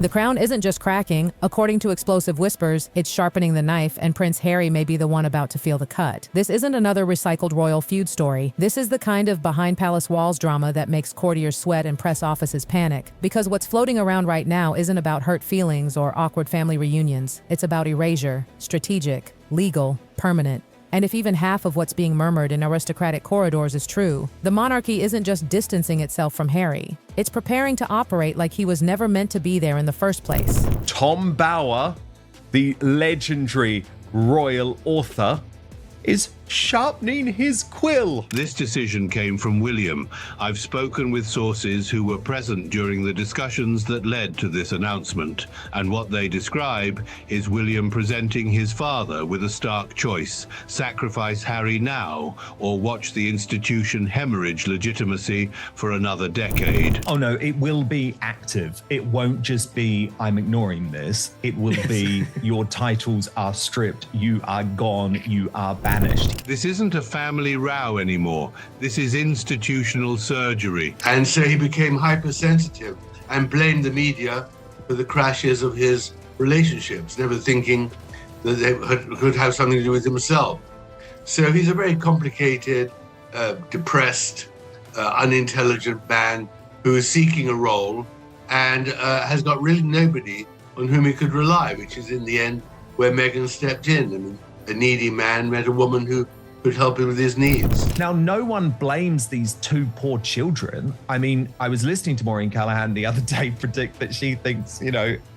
The crown isn't just cracking. According to explosive whispers, it's sharpening the knife, and Prince Harry may be the one about to feel the cut. This isn't another recycled royal feud story. This is the kind of behind palace walls drama that makes courtiers sweat and press offices panic. Because what's floating around right now isn't about hurt feelings or awkward family reunions. It's about erasure, strategic, legal, permanent. And if even half of what's being murmured in aristocratic corridors is true, the monarchy isn't just distancing itself from Harry. It's preparing to operate like he was never meant to be there in the first place. Tom Bower, the legendary royal author, is sharpening his quill. This decision came from William. I've spoken with sources who were present during the discussions that led to this announcement, and what they describe is William presenting his father with a stark choice: sacrifice Harry now or watch the institution hemorrhage legitimacy for another decade. Oh no, it will be active. It won't just be, I'm ignoring this. It will be, your titles are stripped, you are gone, you are banished. This isn't a family row anymore. This is institutional surgery. And so he became hypersensitive and blamed the media for the crashes of his relationships, never thinking that they could have something to do with himself. So he's a very complicated, depressed, unintelligent man who is seeking a role and has got really nobody on whom he could rely, which is in the end where Meghan stepped in. I mean, a needy man met a woman who could help him with his needs. Now, no one blames these two poor children. I mean, I was listening to Maureen Callahan the other day predict that she thinks,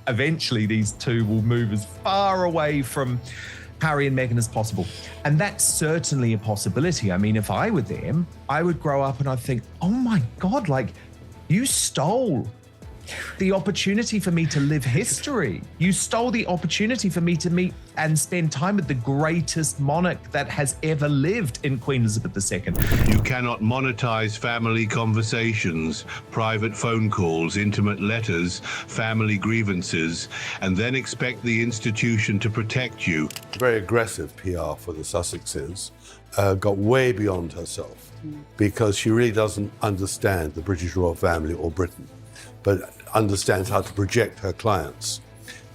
eventually these two will move as far away from Harry and Meghan as possible. And that's certainly a possibility. I mean, if I were them, I would grow up and I'd think, oh my God, you stole the opportunity for me to live history. You stole the opportunity for me to meet and spend time with the greatest monarch that has ever lived in Queen Elizabeth II. You cannot monetize family conversations, private phone calls, intimate letters, family grievances, and then expect the institution to protect you. Very aggressive PR for the Sussexes, got way beyond herself because she really doesn't understand the British royal family or Britain, but understands how to project her clients.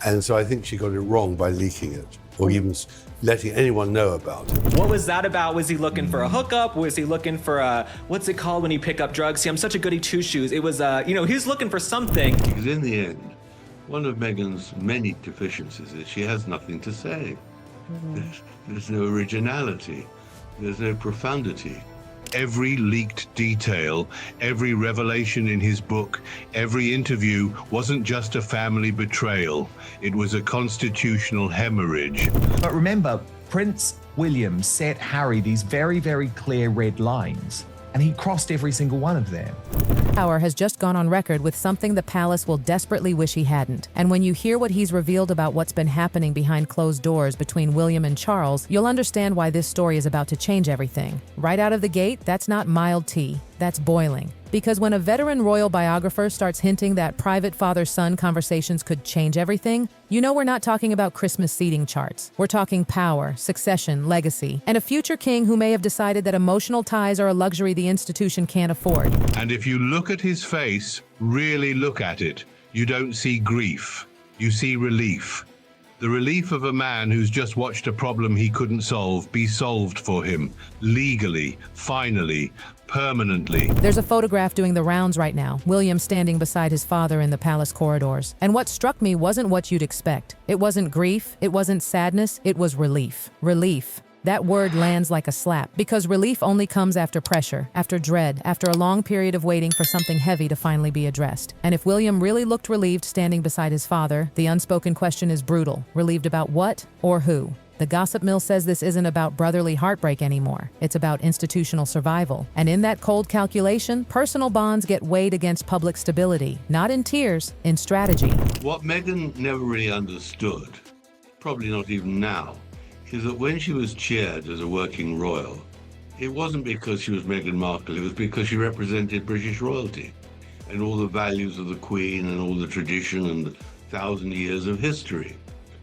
And so I think she got it wrong by leaking it, or even letting anyone know about it. What was that about? Was he looking for a hookup? Was he looking for what's it called when you pick up drugs? See, I'm such a goody two-shoes. It was, he's looking for something. Because in the end, one of Meghan's many deficiencies is she has nothing to say. There's no originality. There's no profundity. Every leaked detail, every revelation in his book, every interview wasn't just a family betrayal. It was a constitutional hemorrhage. But remember, Prince William set Harry these very, very clear red lines, and he crossed every single one of them. Power has just gone on record with something the palace will desperately wish he hadn't. And when you hear what he's revealed about what's been happening behind closed doors between William and Charles, you'll understand why this story is about to change everything. Right out of the gate, that's not mild tea, that's boiling. Because when a veteran royal biographer starts hinting that private father-son conversations could change everything, you know we're not talking about Christmas seating charts. We're talking power, succession, legacy, and a future king who may have decided that emotional ties are a luxury the institution can't afford. And if you look at his face, really look at it, you don't see grief, you see relief. The relief of a man who's just watched a problem he couldn't solve be solved for him, legally, finally, permanently. There's a photograph doing the rounds right now, William standing beside his father in the palace corridors. And what struck me wasn't what you'd expect. It wasn't grief, it wasn't sadness, it was relief. Relief. That word lands like a slap, because relief only comes after pressure, after dread, after a long period of waiting for something heavy to finally be addressed. And if William really looked relieved standing beside his father, the unspoken question is brutal. Relieved about what or who? The gossip mill says this isn't about brotherly heartbreak anymore. It's about institutional survival. And in that cold calculation, personal bonds get weighed against public stability, not in tears, in strategy. What Meghan never really understood, probably not even now, is that when she was chaired as a working royal, it wasn't because she was Meghan Markle, it was because she represented British royalty and all the values of the Queen and all the tradition and the 1,000 years of history.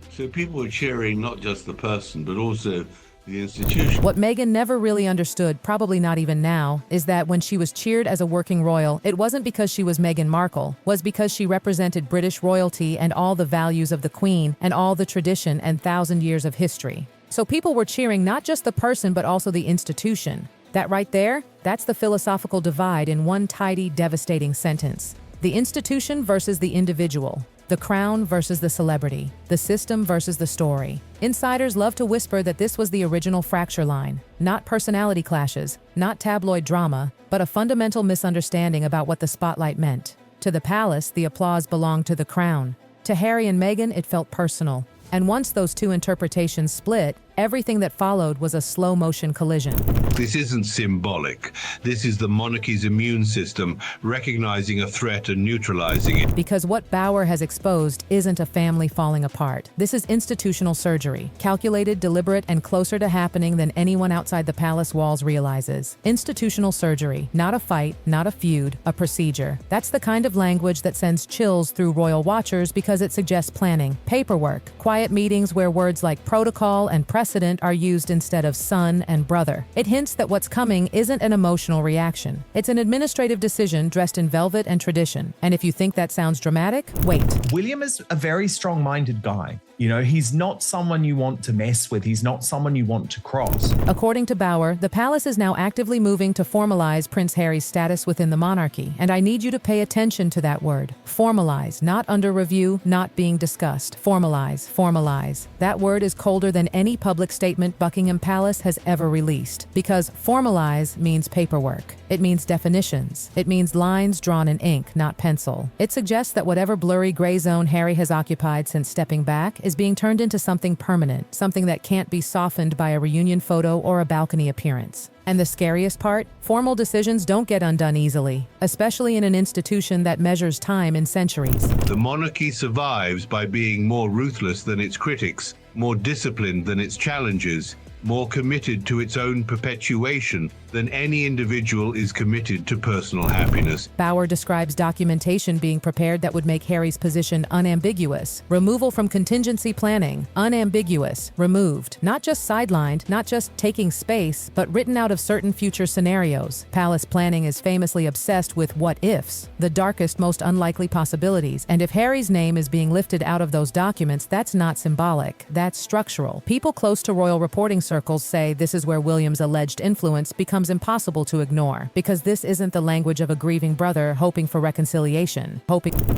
So people were cheering not just the person, but also the institution. What Meghan never really understood, probably not even now, is that when she was cheered as a working royal, it wasn't because she was Meghan Markle, was because she represented British royalty and all the values of the Queen and all the tradition and 1,000 years of history. So people were cheering not just the person but also the institution. That right there, that's the philosophical divide in one tidy, devastating sentence. The institution versus the individual. The crown versus the celebrity, the system versus the story. Insiders love to whisper that this was the original fracture line. Not personality clashes, not tabloid drama, but a fundamental misunderstanding about what the spotlight meant. To the palace, the applause belonged to the crown. To Harry and Meghan, it felt personal. And once those two interpretations split, everything that followed was a slow-motion collision. This isn't symbolic. This is the monarchy's immune system recognizing a threat and neutralizing it. Because what Bauer has exposed isn't a family falling apart. This is institutional surgery, calculated, deliberate, and closer to happening than anyone outside the palace walls realizes. Institutional surgery, not a fight, not a feud, a procedure. That's the kind of language that sends chills through royal watchers because it suggests planning, paperwork, quiet meetings where words like protocol and precedent are used instead of son and brother. It hints that what's coming isn't an emotional reaction. It's an administrative decision dressed in velvet and tradition. And if you think that sounds dramatic, wait. William is a very strong-minded guy. You know, he's not someone you want to mess with. He's not someone you want to cross. According to Bauer, the palace is now actively moving to formalize Prince Harry's status within the monarchy. And I need you to pay attention to that word. Formalize, not under review, not being discussed. Formalize, formalize. That word is colder than any public statement Buckingham Palace has ever released. Because formalize means paperwork. It means definitions. It means lines drawn in ink, not pencil. It suggests that whatever blurry gray zone Harry has occupied since stepping back is being turned into something permanent, something that can't be softened by a reunion photo or a balcony appearance. And the scariest part? Formal decisions don't get undone easily, especially in an institution that measures time in centuries. The monarchy survives by being more ruthless than its critics, more disciplined than its challengers, more committed to its own perpetuation than any individual is committed to personal happiness. Bauer describes documentation being prepared that would make Harry's position unambiguous. Removal from contingency planning, unambiguous, removed. Not just sidelined, not just taking space, but written out of certain future scenarios. Palace planning is famously obsessed with what-ifs, the darkest, most unlikely possibilities. And if Harry's name is being lifted out of those documents, that's not symbolic, that's structural. People close to royal reporting circles say this is where William's alleged influence becomes impossible to ignore, because this isn't the language of a grieving brother hoping for reconciliation,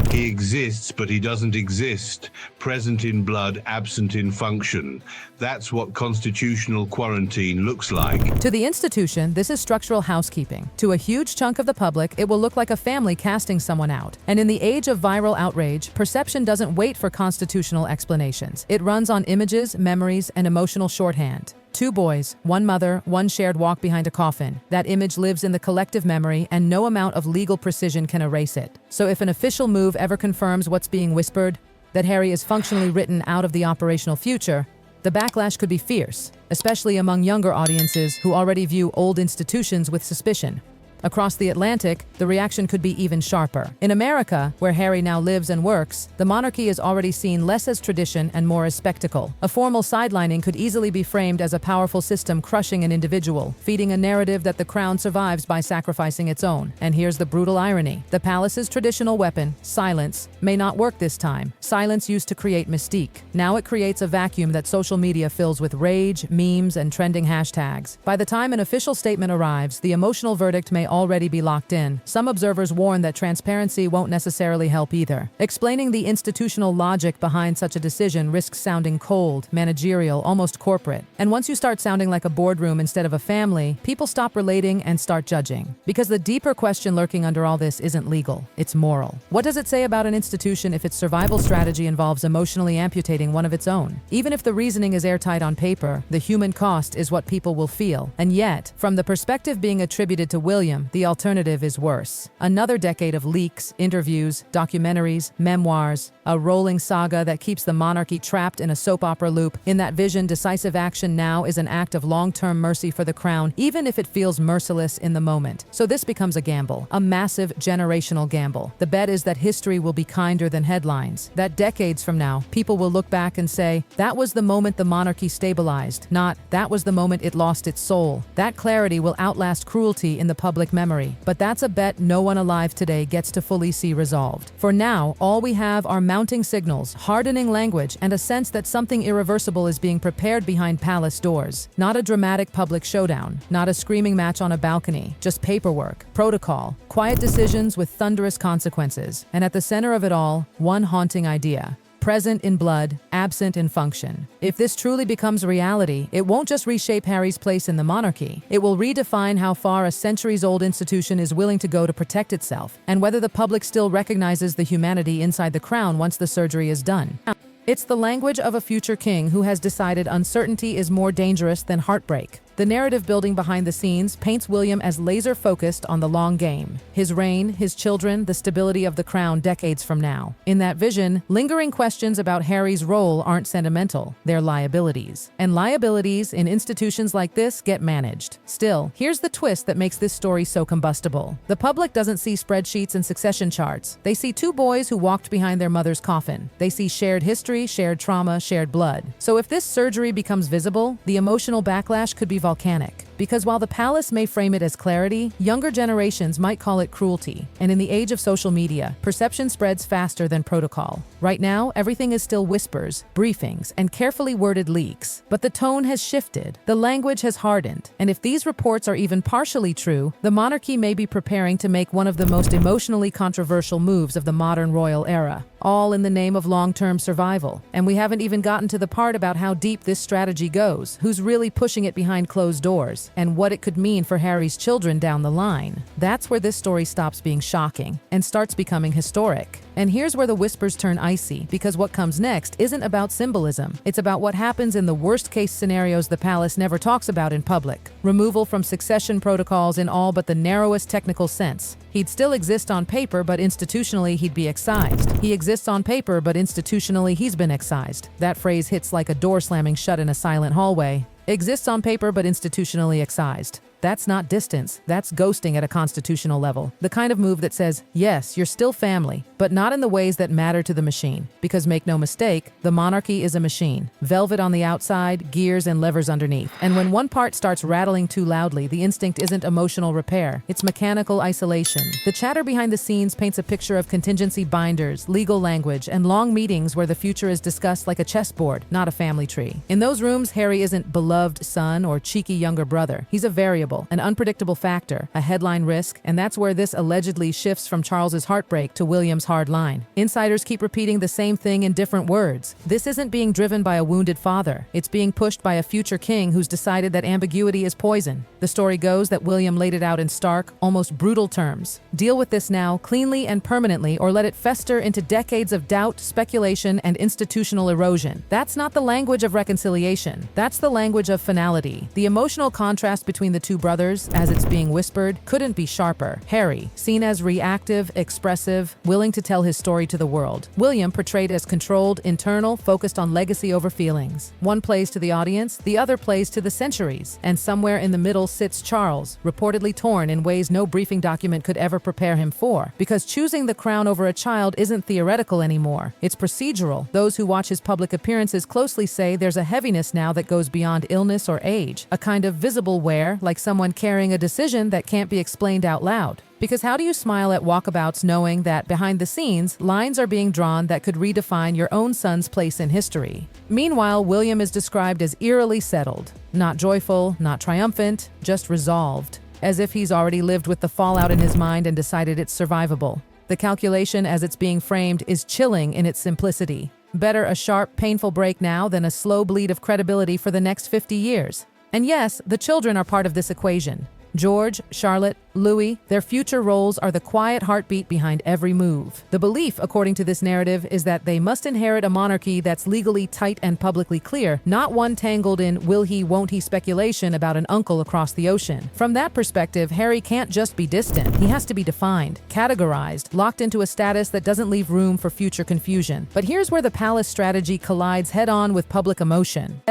He exists, but he doesn't exist. Present in blood, absent in function. That's what constitutional quarantine looks like. To the institution, this is structural housekeeping. To a huge chunk of the public, it will look like a family casting someone out. And in the age of viral outrage, perception doesn't wait for constitutional explanations. It runs on images, memories, and emotional shorthand. 2 boys, 1 mother, 1 shared walk behind a coffin. That image lives in the collective memory, and no amount of legal precision can erase it. So if an official move ever confirms what's being whispered, that Harry is functionally written out of the operational future, the backlash could be fierce, especially among younger audiences who already view old institutions with suspicion. Across the Atlantic, the reaction could be even sharper. In America, where Harry now lives and works, the monarchy is already seen less as tradition and more as spectacle. A formal sidelining could easily be framed as a powerful system crushing an individual, feeding a narrative that the crown survives by sacrificing its own. And here's the brutal irony. The palace's traditional weapon, silence, may not work this time. Silence used to create mystique. Now it creates a vacuum that social media fills with rage, memes, and trending hashtags. By the time an official statement arrives, the emotional verdict may already be locked in. Some observers warn that transparency won't necessarily help either. Explaining the institutional logic behind such a decision risks sounding cold, managerial, almost corporate. And once you start sounding like a boardroom instead of a family, people stop relating and start judging. Because the deeper question lurking under all this isn't legal, it's moral. What does it say about an institution if its survival strategy involves emotionally amputating one of its own? Even if the reasoning is airtight on paper, the human cost is what people will feel. And yet, from the perspective being attributed to William, William, the alternative is worse. Another decade of leaks, interviews, documentaries, memoirs, a rolling saga that keeps the monarchy trapped in a soap opera loop. In that vision, decisive action now is an act of long-term mercy for the crown, even if it feels merciless in the moment. So this becomes a gamble, a massive generational gamble. The bet is that history will be kinder than headlines, that decades from now, people will look back and say, that was the moment the monarchy stabilized, not, that was the moment it lost its soul. That clarity will outlast cruelty in the public memory. But that's a bet no one alive today gets to fully see resolved. For now, all we have are mounting signals, hardening language, and a sense that something irreversible is being prepared behind palace doors. Not a dramatic public showdown, not a screaming match on a balcony, just paperwork, protocol, quiet decisions with thunderous consequences. And at the center of it all, one haunting idea. Present in blood, absent in function. If this truly becomes reality, it won't just reshape Harry's place in the monarchy. It will redefine how far a centuries-old institution is willing to go to protect itself, and whether the public still recognizes the humanity inside the crown once the surgery is done. It's the language of a future king who has decided uncertainty is more dangerous than heartbreak. The narrative building behind the scenes paints William as laser-focused on the long game. His reign, his children, the stability of the crown decades from now. In that vision, lingering questions about Harry's role aren't sentimental, they're liabilities. And liabilities in institutions like this get managed. Still, here's the twist that makes this story so combustible. The public doesn't see spreadsheets and succession charts. They see two boys who walked behind their mother's coffin. They see shared history, shared trauma, shared blood. So if this surgery becomes visible, the emotional backlash could be volcanic. Because while the palace may frame it as clarity, younger generations might call it cruelty. And in the age of social media, perception spreads faster than protocol. Right now, everything is still whispers, briefings, and carefully worded leaks. But the tone has shifted, the language has hardened, and if these reports are even partially true, the monarchy may be preparing to make one of the most emotionally controversial moves of the modern royal era. All in the name of long-term survival. And we haven't even gotten to the part about how deep this strategy goes, who's really pushing it behind closed doors, and what it could mean for Harry's children down the line. That's where this story stops being shocking and starts becoming historic. And here's where the whispers turn icy, because what comes next isn't about symbolism. It's about what happens in the worst-case scenarios the palace never talks about in public. Removal from succession protocols in all but the narrowest technical sense. He'd still exist on paper, but institutionally he'd be excised. He exists on paper, but institutionally he's been excised. That phrase hits like a door slamming shut in a silent hallway. Exists on paper, but institutionally excised. That's not distance, that's ghosting at a constitutional level. The kind of move that says, yes, you're still family, but not in the ways that matter to the machine. Because make no mistake, the monarchy is a machine. Velvet on the outside, gears and levers underneath. And when one part starts rattling too loudly, the instinct isn't emotional repair, it's mechanical isolation. The chatter behind the scenes paints a picture of contingency binders, legal language, and long meetings where the future is discussed like a chessboard, not a family tree. In those rooms, Harry isn't beloved son or cheeky younger brother. He's a variable, an unpredictable factor, a headline risk, and that's where this allegedly shifts from Charles's heartbreak to William's hard line. Insiders keep repeating the same thing in different words. This isn't being driven by a wounded father. It's being pushed by a future king who's decided that ambiguity is poison. The story goes that William laid it out in stark, almost brutal terms. Deal with this now, cleanly and permanently, or let it fester into decades of doubt, speculation, and institutional erosion. That's not the language of reconciliation. That's the language of finality. The emotional contrast between the two brothers, as it's being whispered, couldn't be sharper. Harry, seen as reactive, expressive, willing to tell his story to the world. William, portrayed as controlled, internal, focused on legacy over feelings. One plays to the audience, the other plays to the centuries. And somewhere in the middle sits Charles, reportedly torn in ways no briefing document could ever prepare him for. Because choosing the crown over a child isn't theoretical anymore. It's procedural. Those who watch his public appearances closely say there's a heaviness now that goes beyond illness or age. A kind of visible wear, like someone carrying a decision that can't be explained out loud. Because how do you smile at walkabouts knowing that behind the scenes, lines are being drawn that could redefine your own son's place in history? Meanwhile, William is described as eerily settled. Not joyful, not triumphant, just resolved. As if he's already lived with the fallout in his mind and decided it's survivable. The calculation as it's being framed is chilling in its simplicity. Better a sharp, painful break now than a slow bleed of credibility for the next 50 years. And yes, the children are part of this equation. George, Charlotte, Louis, their future roles are the quiet heartbeat behind every move. The belief, according to this narrative, is that they must inherit a monarchy that's legally tight and publicly clear, not one tangled in will he, won't he speculation about an uncle across the ocean. From that perspective, Harry can't just be distant. He has to be defined, categorized, locked into a status that doesn't leave room for future confusion. But here's where the palace strategy collides head-on with public emotion.